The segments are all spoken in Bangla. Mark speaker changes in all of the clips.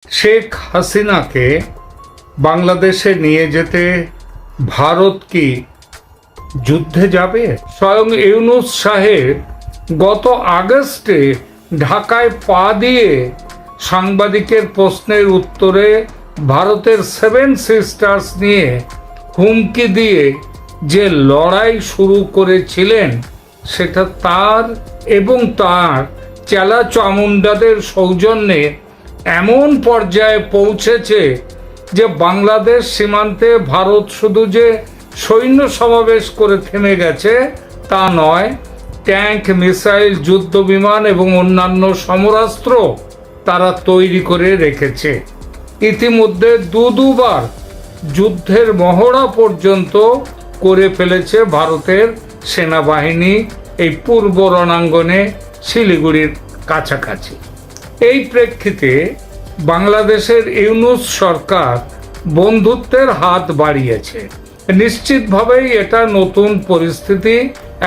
Speaker 1: শেখ হাসিনাকে বাংলাদেশে নিয়ে যেতে ভারত কি যুদ্ধে যাবে? স্বয়ং ইউনূস সাহেব গত আগস্টে ঢাকায় পা দিয়ে সাংবাদিকের প্রশ্নের উত্তরে ভারতের 7 সিস্টার্স নিয়ে হুমকি দিয়ে যে লড়াই শুরু করেছিলেন, সেটা তার এবং তার চেলা চামুন্ডাদের সৌজন্যে এমন পর্যায়ে পৌঁছেছে যে বাংলাদেশ সীমান্তে ভারত শুধু যে সৈন্য সমাবেশ করে থেমে গেছে তা নয়, ট্যাঙ্ক, মিসাইল, যুদ্ধ বিমান এবং অন্যান্য সমরাস্ত্র তারা তৈরি করে রেখেছে। ইতিমধ্যে দুবার যুদ্ধের মহড়া পর্যন্ত করে ফেলেছে ভারতের সেনাবাহিনী এই পূর্ব রণাঙ্গনে শিলিগুড়ির কাছাকাছি। এই প্রেক্ষিতে বাংলাদেশের ইউনূস সরকার বন্ধুত্বের হাত বাড়িয়েছে। নিশ্চিতভাবেই এটা নতুন পরিস্থিতি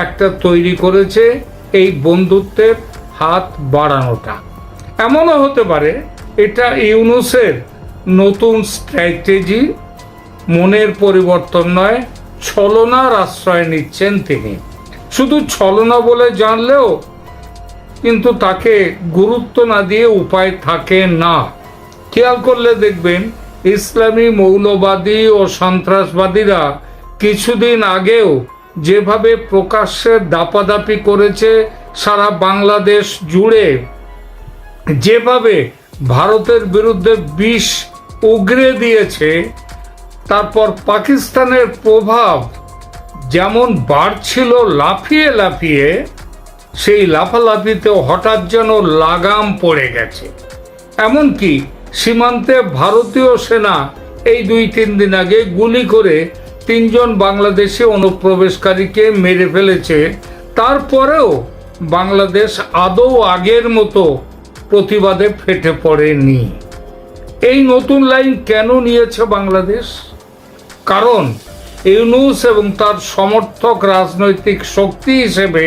Speaker 1: একটা তৈরি করেছে এই বন্ধুত্বের হাত বাড়ানোটা। এমনও হতে পারে এটা ইউনূসের নতুন স্ট্র্যাটেজি, মনের পরিবর্তন নয়, ছলনার আশ্রয় নিচ্ছেন তিনি। শুধু ছলনা বলে জানলেও কিন্তু তাকে গুরুত্ব না দিয়ে উপায় থাকে না। খেয়াল করলে দেখবেন ইসলামী মৌলবাদী ও সন্ত্রাসবাদীরা কিছুদিন আগেও যেভাবে প্রকাশ্যে দাপাদাপি করেছে সারা বাংলাদেশ জুড়ে, যেভাবে ভারতের বিরুদ্ধে বিষ উগরে দিয়েছে, তারপর পাকিস্তানের প্রভাব যেমন বাড়ছিল লাফিয়ে লাফিয়ে, সেই লাফালাফিতেও হঠাৎ যেন লাগাম পড়ে গেছে। এমনকি সীমান্তে ভারতীয় সেনা এই 2-3 দিন আগে গুলি করে 3 জন বাংলাদেশি অনুপ্রবেশকারীকে মেরে ফেলেছে। তারপরেও বাংলাদেশ আদৌ আগের মতো প্রতিবাদে ফেটে পড়েনি। এই নতুন লাইন কেন নিয়েছে বাংলাদেশ? কারণ ইউনূস এবং তার সমর্থক রাজনৈতিক শক্তি হিসেবে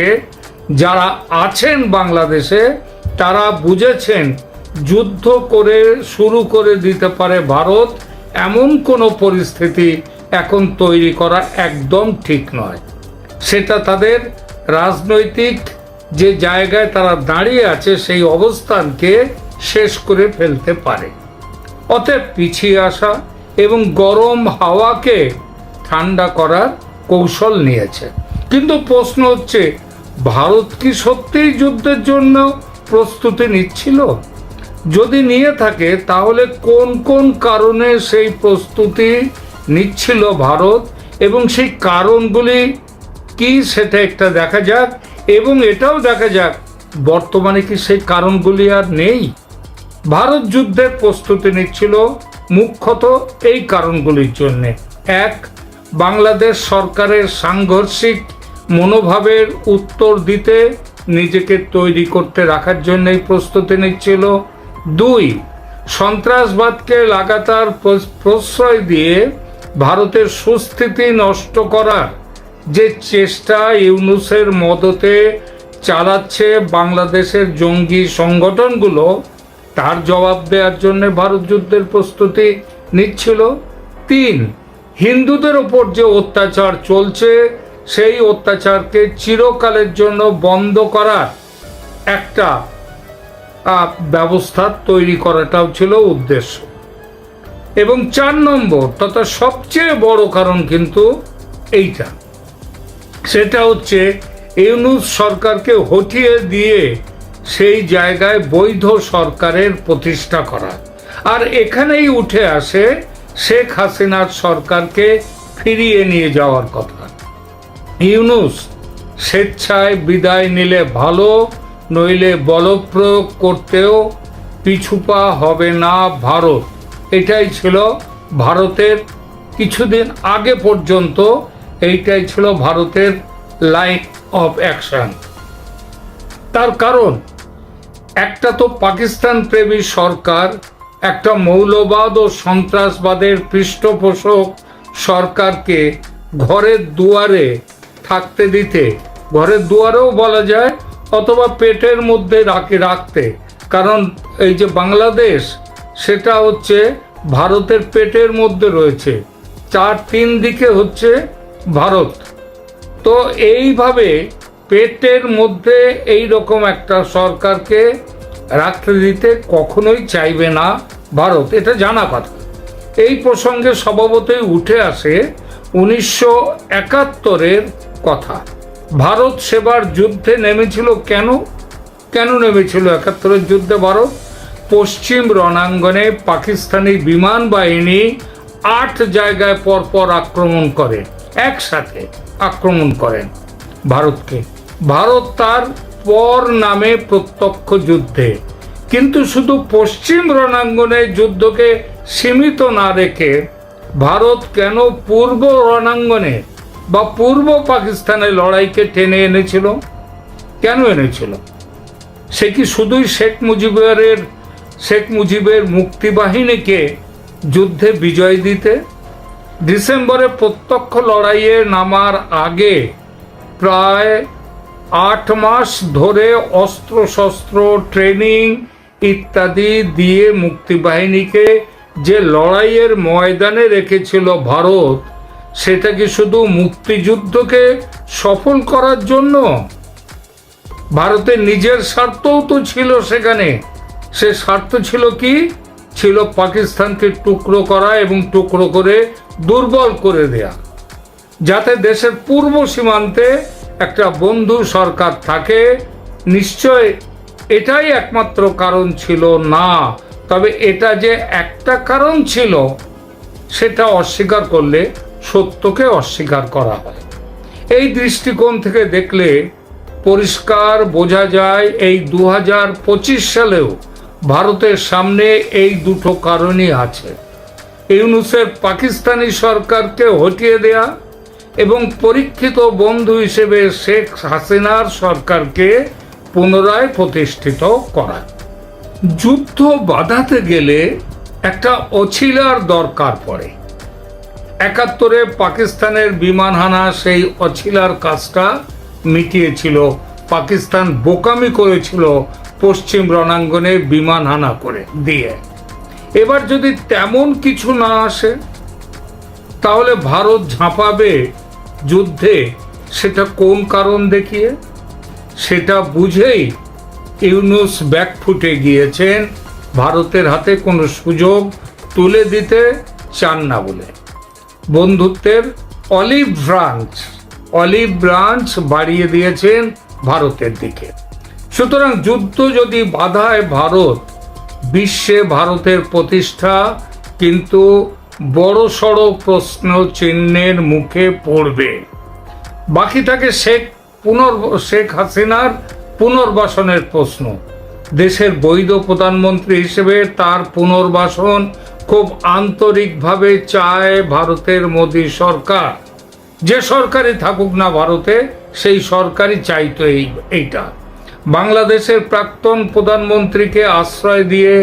Speaker 1: যারা আছেন বাংলাদেশে, তারা বুঝেছেন যুদ্ধ করে শুরু করে দিতে পারে ভারত, এমন কোনো পরিস্থিতি এখন তৈরি করা একদম ঠিক নয়। সেটা তাদের রাজনৈতিক যে জায়গায় তারা দাঁড়িয়ে আছে সেই অবস্থানকে শেষ করে ফেলতে পারে। অতএব পিছিয়ে আসা এবং গরম হাওয়াকে ঠান্ডা করার কৌশল নিয়েছে। কিন্তু প্রশ্ন হচ্ছে, ভারত কি সত্যিই যুদ্ধের জন্য প্রস্তুতি নিচ্ছিল? যদি নিয়ে থাকে তাহলে কোন কোন কারণে সেই প্রস্তুতি নিচ্ছিল ভারত এবং সেই কারণগুলি কি সেটা একটা দেখা যাক, এবং এটাও দেখা যাক বর্তমানে কি সেই কারণগুলি আর নেই। ভারত যুদ্ধের প্রস্তুতি নিচ্ছিল মুখ্যত এই কারণগুলির জন্যে। 1, বাংলাদেশ সরকারের সাংঘর্ষিক মনোভাবের উত্তর দিতে নিজেকে তৈরি করতে রাখার জন্যই প্রস্তুতি নিচ্ছিল। 2, সন্ত্রাসবাদকে লাগাতার প্রশ্রয় দিয়ে ভারতের সুস্থিতি নষ্ট করার যে চেষ্টা ইউনূসের মদতে চালাচ্ছে বাংলাদেশের জঙ্গি সংগঠনগুলো, তার জবাব দেওয়ার জন্য ভারত যুদ্ধের প্রস্তুতি নিচ্ছিল। 3, হিন্দুদের ওপর যে অত্যাচার চলছে সেই অত্যাচারকে চিরকালের জন্য বন্ধ করার একটা ব্যবস্থা তৈরি করাটাও ছিল উদ্দেশ্য। এবং 4 নম্বর তথা সবচেয়ে বড় কারণ কিন্তু এইটা, সেটা হচ্ছে ইউনূস সরকারকে হটিয়ে দিয়ে সেই জায়গায় বৈধ সরকারের প্রতিষ্ঠা করা। আর এখানেই উঠে আসে শেখ হাসিনার সরকারকে ফিরিয়ে নিয়ে যাওয়ার কথা। ইউনূস স্বেচ্ছায় বিদায় নিলে ভালো, নইলে বলপ্রয়োগ করতেও পিছুপা হবে না ভারত। এটাই ছিল ভারতের কিছুদিন আগে পর্যন্ত, এইটাই ছিল ভারতের লাইন অফ অ্যাকশন। তার কারণ একটা তো পাকিস্তান প্রেমী সরকার, একটা মৌলবাদ ও সন্ত্রাসবাদের পৃষ্ঠপোষক সরকারকে ঘরের দুয়ারে থাকতে দিতে, ঘরের দুয়ারেও বলা যায় অথবা পেটের মধ্যে রাখতে, কারণ এই যে বাংলাদেশ সেটা হচ্ছে ভারতের পেটের মধ্যে রয়েছে, 4 দিকে হচ্ছে ভারত। তো এইভাবে পেটের মধ্যে এই রকম একটা সরকারকে রাখতে দিতে কখনোই চাইবে না ভারত, এটা জানা কথা। এই প্রসঙ্গে স্বভাবতই উঠে আসে 1971-এর কথা। ভারত সেবার যুদ্ধে নেমেছিল কেন নেমেছিল 71-এর যুদ্ধে ভারত? পশ্চিম রণাঙ্গনে পাকিস্তানি বিমান বাহিনী 8 জায়গায় পরপর আক্রমণ করে, একসাথে আক্রমণ করেন ভারতকে। ভারত তার পর নামে প্রত্যক্ষ যুদ্ধে, কিন্তু শুধু পশ্চিম রণাঙ্গনে যুদ্ধকে সীমিত না রেখে ভারত কেন পূর্ব রণাঙ্গনে বা পূর্ব পাকিস্তানের লড়াইকে টেনে এনেছিল? কেন এনেছিল? সে কি শুধুই শেখ মুজিবের মুক্তিবাহিনীকে যুদ্ধে বিজয় দিতে? ডিসেম্বরে প্রত্যক্ষ লড়াইয়ে নামার আগে প্রায় 8 মাস ধরে অস্ত্রশস্ত্র, ট্রেনিং ইত্যাদি দিয়ে মুক্তিবাহিনীকে যে লড়াইয়ের ময়দানে রেখেছিল ভারত, সেটা কি শুধু মুক্তিযুদ্ধকে সফল করার জন্য? ভারতের নিজের স্বার্থও তো ছিল সেখানে। সে স্বার্থ ছিল কি? ছিল পাকিস্তানকে টুকরো করা এবং টুকরো করে দুর্বল করে দেয়া, যাতে দেশের পূর্ব সীমান্তে একটা বন্ধু সরকার থাকে। নিশ্চয় এটাই একমাত্র কারণ ছিল না, তবে এটা যে একটা কারণ ছিল সেটা অস্বীকার করলে সত্যকে অস্বীকার করা হয়। এই দৃষ্টিকোণ থেকে দেখলে পরিষ্কার বোঝা যায় এই 2025 সালেও ভারতের সামনে এই দুটো কারণই আছে: ইউনূসের পাকিস্তানি সরকারকে হটিয়ে দেয়া এবং পরীক্ষিত বন্ধু হিসেবে শেখ হাসিনার সরকারকে পুনরায় প্রতিষ্ঠিত করা। যুদ্ধ বাঁধাতে গেলে একটা অছিলার দরকার পড়ে। 71-এ পাকিস্তানের বিমান হানা সেই অছিলার কাজটা মিটিয়েছিল। পাকিস্তান বোকামি করেছিল পশ্চিম রণাঙ্গনে বিমান হানা করে দিয়ে। এবার যদি তেমন কিছু না আসে, তাহলে ভারত ঝাঁপাবে যুদ্ধে, সেটা কোন কারণ দেখিয়ে? সেটা বুঝেই ইউনূস ব্যাকফুটে গিয়েছেন, ভারতের হাতে কোনো সুযোগ তুলে দিতে চান না বলে। বন্ধুত্বের অলিভ ব্রাঞ্চ বাড়িয়ে দিয়েছেন ভারতের দিকে। সুতরাং যুদ্ধ যদি বাধায় ভারত, বিশ্বে ভারতের প্রতিষ্ঠা কিন্তু বড়সড় প্রশ্ন চিহ্নের মুখে পড়বে। বাকি থাকে শেখ হাসিনার পুনর্বাসনের প্রশ্ন। দেশের বৈধ প্রধানমন্ত্রী হিসেবে তার পুনর্বাসন খুব আন্তরিকভাবে চায় ভারতের মোদী সরকার। যে সরকারই থাকুক না ভারতে, সেই সরকারই চাইতো এইটা। বাংলাদেশের প্রাক্তন প্রধানমন্ত্রীকে আশ্রয় দিয়ে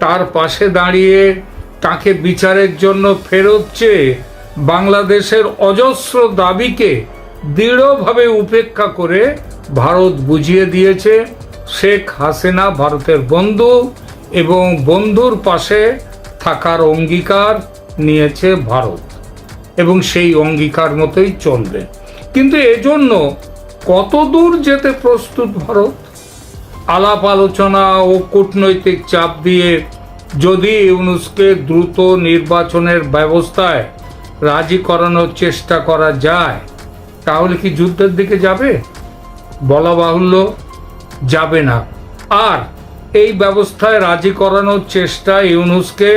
Speaker 1: তার পাশে দাঁড়িয়ে তাকে বিচারের জন্য ফেরত চেয়ে বাংলাদেশের অজস্র দাবিকে দৃঢ়ভাবে উপেক্ষা করে ভারত বুঝিয়ে দিয়েছে শেখ হাসিনা ভারতের বন্ধু এবং বন্ধুর পাশে থাকার অঙ্গীকার নিয়েছে ভারত, এবং সেই অঙ্গীকার মতোই চলবে। কিন্তু এজন্য কত দূর যেতে প্রস্তুত ভারত? আলাপ আলোচনা ও কূটনৈতিক চাপ দিয়ে যদি ইউনূসকে দ্রুত নির্বাচনের ব্যবস্থায় রাজি করানোর চেষ্টা করা যায়, তাহলে কি যুদ্ধের দিকে যাবে? বলা বাহুল্য, যাবে না। আর এই ব্যবস্থায় রাজি করানোর চেষ্টা ইউনূসকে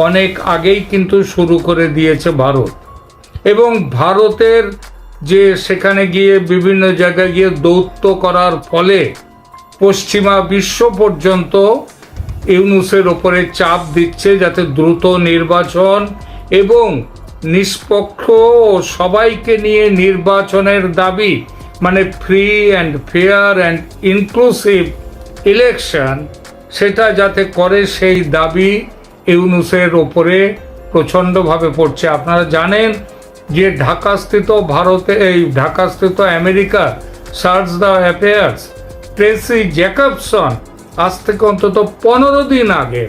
Speaker 1: অনেক আগেই কিন্তু শুরু করে দিয়েছে ভারত। এবং ভারতের যে সেখানে গিয়ে বিভিন্ন জায়গায় গিয়ে দৌত্য করার ফলে পশ্চিমা বিশ্ব পর্যন্ত ইউনূসের ওপরে চাপ দিচ্ছে যাতে দ্রুত নির্বাচন এবং নিষ্পক্ষ ও সবাইকে নিয়ে নির্বাচনের দাবি, মানে free and fair and inclusive election, সেটা যাতে করে সেই দাবি ইউনূসের ওপরে প্রচণ্ডভাবে পড়ছে। আপনারা জানেন যে ঢাকাস্থিত America charge d'affaires Tracey Jacobson আজ থেকে অন্তত 15 দিন আগে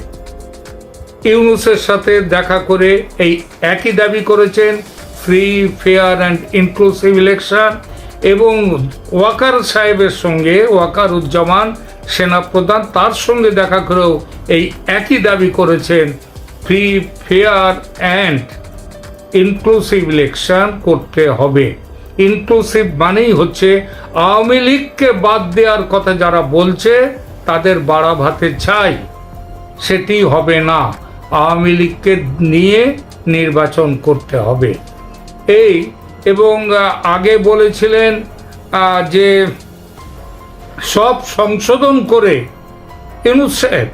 Speaker 1: ইউনূসের সাথে দেখা করে এই একই দাবি করেছেন, free, fair and inclusive election. এবং ওয়াকার সাহেবের সঙ্গে, ওয়াকারুজ্জামান সেনাপ্রধান, তার সঙ্গে দেখা করেও এই একই দাবি করেছেন, free, fair and inclusive election করতে হবে। ইনক্লুসিভ মানেই হচ্ছে আওয়ামী লীগকে বাদ দেওয়ার কথা যারা বলছে তাদের বাড়া ভাতে চাই, সেটি হবে না। আওয়ামী লীগকে নিয়ে নির্বাচন করতে হবে এই। এবং আগে বলেছিলেন যে সব সংশোধন করে, ইউনূস সাহেব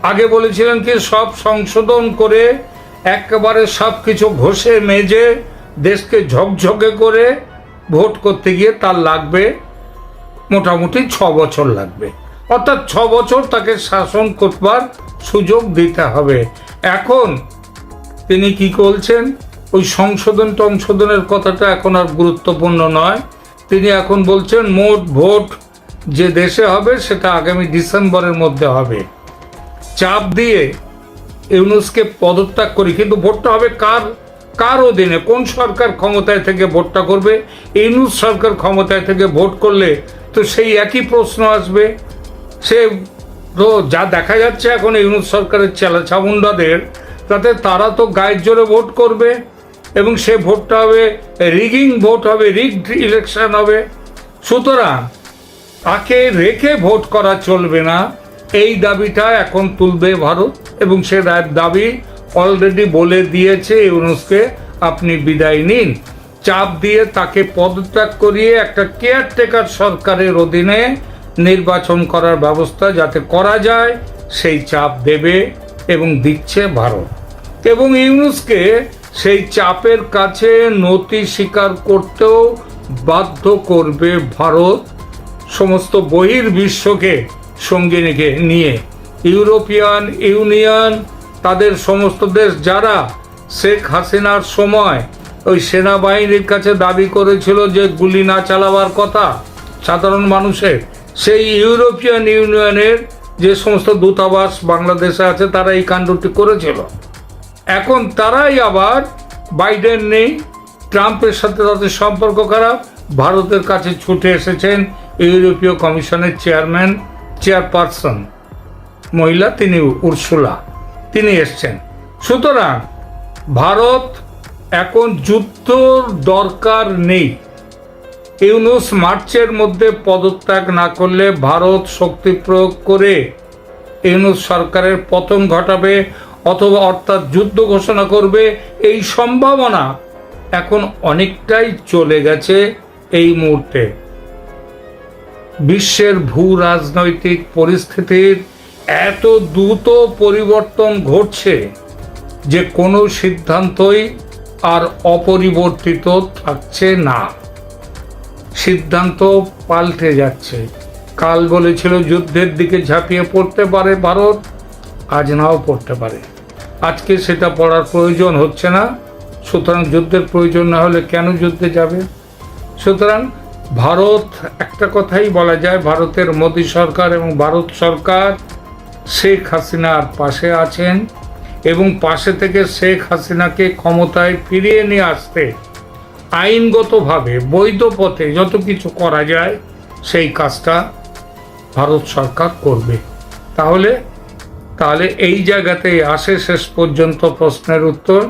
Speaker 1: আগে বলেছিলেন কি সব সংশোধন করে একেবারে সব কিছু ঘষে মেজে দেশকে ঝকঝকে করে ভোট করতে গিয়ে তার লাগবে মোটামুটি 6 বছর লাগবে, অর্থাৎ 6 বছর তাকে শাসন করবার সুযোগ দিতে হবে। এখন তিনি কি বলছেন, ওই সংশোধনের কথাটা এখন আর গুরুত্বপূর্ণ নয়। তিনি এখন বলছেন মোট ভোট যে দেশে হবে সেটা আগামী ডিসেম্বরের মধ্যে হবে। চাপ দিয়ে ইউনূসকে পদত্যাগ করি, কিন্তু ভোটটা হবে কার অধীনে, কোন সরকার ক্ষমতায় থেকে ভোটটা করবে? ইউনূস সরকার ক্ষমতায় থেকে ভোট করলে তো সেই একই প্রশ্ন আসবে। সে তো যা দেখা যাচ্ছে এখন ইউনূস সরকারের চেলা চামুন্ডাদের, তাতে তারা তো গায়ের জোরে ভোট করবে এবং সে ভোটটা হবে রিগিং ভোট হবে, রিগড ইলেকশন হবে। সুতরাং তাকে রেখে ভোট করা চলবে না, এই দাবিটা এখন তুলবে ভারত। এবং সে দাবি অলরেডি বলে দিয়েছে ইউনূসকে, আপনি বিদায় নিন। চাপ দিয়ে তাকে পদত্যাগ করিয়ে একটা কেয়ারটেকার সরকারের অধীনে নির্বাচন করার ব্যবস্থা যাতে করা যায় সেই চাপ দেবে এবং দিচ্ছে ভারত। এবং ইউনূসকে সেই চাপের কাছে নতি স্বীকার করতেও বাধ্য করবে ভারত, সমস্ত বহির্বিশ্বকে সঙ্গে নিয়ে। ইউরোপিয়ান ইউনিয়ন, তাদের সমস্ত দেশ যারা শেখ হাসিনার সময় ওই সেনাবাহিনীর কাছে দাবি করেছিল যে গুলি না চালাবার কথা সাধারণ মানুষের, সেই ইউরোপিয়ান ইউনিয়নের যে সমস্ত দূতাবাস বাংলাদেশে আছে তারা এই কাণ্ডটি করেছিল। এখন তারাই আবার বাইডেন নেই, ট্রাম্পের সাথে তাদের সম্পর্ক খারাপ, ভারতের কাছে ছুটে এসেছেন ইউরোপীয় কমিশনের চেয়ারপারসন মহিলা, তিনি উর্সুলা, তিনি এসছেন। সুতরাং ভারত এখন যুদ্ধর দরকার নেই। ইউনূস মার্চের মধ্যে পদত্যাগ না করলে ভারত শক্তি প্রয়োগ করে ইউনূস সরকারের পতন ঘটাবে, অথবা অর্থাৎ যুদ্ধ ঘোষণা করবে। এই সম্ভাবনা এখন অনেকটাই চলে গেছে এই মুহূর্তে। বিশ্বের ভূ রাজনৈতিক পরিস্থিতির এত দ্রুত পরিবর্তন ঘটছে যে কোনো সিদ্ধান্তই আর অপরিবর্তিত থাকছে না, সিদ্ধান্ত পাল্টে যাচ্ছে। কাল বলেছিল যুদ্ধের দিকে ঝাঁপিয়ে পড়তে পারে ভারত, আজ নাও পড়তে পারে। আজকে সেটা পড়ার প্রয়োজন হচ্ছে না। সুতরাং যুদ্ধের প্রয়োজন না হলে কেন যুদ্ধে যাবে? সুতরাং ভারত, একটা কথাই বলা যায়, ভারতের মোদী সরকার এবং ভারত সরকার শেখ হাসিনার পাশে আছেন এবং পাশে থেকে শেখ হাসিনাকে ক্ষমতায় ফিরিয়ে নিয়ে আসতে আইনগতভাবে বৈধ পথে যত কিছু করা যায় সেই কাজটা ভারত সরকার করবে। তাহলে এই জায়গাতেই আসে শেষ পর্যন্ত প্রশ্নের উত্তর,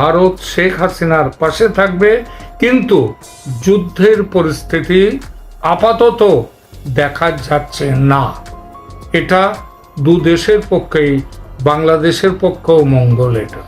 Speaker 1: ভারত শেখ হাসিনার পাশে থাকবে, কিন্তু যুদ্ধের পরিস্থিতি আপাতত দেখা যাচ্ছে না। এটা দু দেশের পক্ষেই, বাংলাদেশের পক্ষেও মঙ্গল এটা।